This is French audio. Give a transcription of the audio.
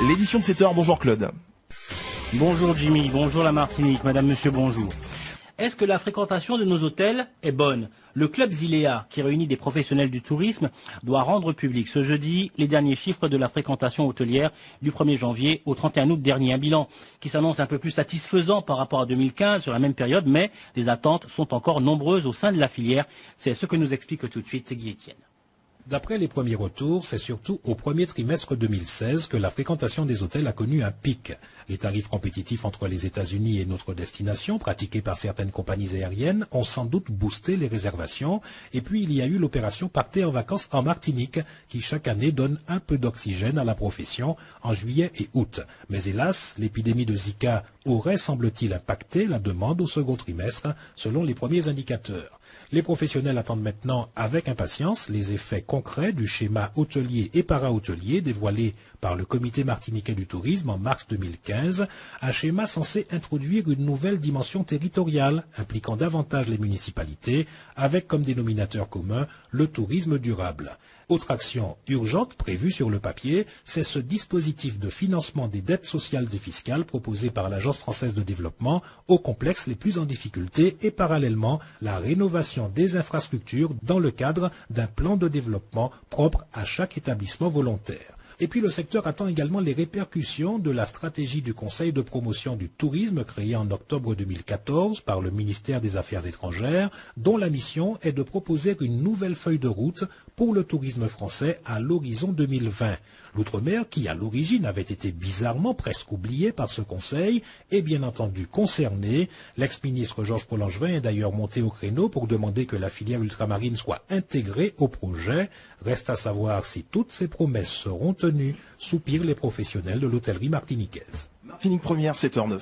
L'édition de 7h, bonjour Claude. Bonjour Jimmy, bonjour la Martinique, madame, monsieur, bonjour. Est-ce que la fréquentation de nos hôtels est bonne? Le club Zilea, qui réunit des professionnels du tourisme, doit rendre public ce jeudi les derniers chiffres de la fréquentation hôtelière du 1er janvier au 31 août dernier. Un bilan qui s'annonce un peu plus satisfaisant par rapport à 2015 sur la même période, mais les attentes sont encore nombreuses au sein de la filière. C'est ce que nous explique tout de suite Guy Etienne. D'après les premiers retours, c'est surtout au premier trimestre 2016 que la fréquentation des hôtels a connu un pic. Les tarifs compétitifs entre les États-Unis et notre destination, pratiqués par certaines compagnies aériennes, ont sans doute boosté les réservations. Et puis il y a eu l'opération Partez en vacances en Martinique, qui chaque année donne un peu d'oxygène à la profession en juillet et août. Mais hélas, l'épidémie de Zika aurait, semble-t-il, impacté la demande au second trimestre, selon les premiers indicateurs. Les professionnels attendent maintenant avec impatience les effets concrets du schéma hôtelier et para-hôtelier dévoilé par le Comité martiniquais du tourisme en mars 2015, un schéma censé introduire une nouvelle dimension territoriale impliquant davantage les municipalités avec comme dénominateur commun le tourisme durable. Autre action urgente prévue sur le papier, c'est ce dispositif de financement des dettes sociales et fiscales proposé par l'Agence française de développement aux complexes les plus en difficulté et parallèlement la rénovation des infrastructures dans le cadre d'un plan de développement propre à chaque établissement volontaire. Et puis le secteur attend également les répercussions de la stratégie du Conseil de promotion du tourisme créé en octobre 2014 par le ministère des Affaires étrangères, dont la mission est de proposer une nouvelle feuille de route pour le tourisme français à l'horizon 2020. L'outre-mer, qui à l'origine avait été bizarrement presque oublié par ce Conseil, est bien entendu concerné. L'ex-ministre Georges Paul-Langevin est d'ailleurs monté au créneau pour demander que la filière ultramarine soit intégrée au projet. Reste à savoir si toutes ces promesses seront tenues, soupirent les professionnels de l'hôtellerie martiniquaise. Martinique première, 7h09.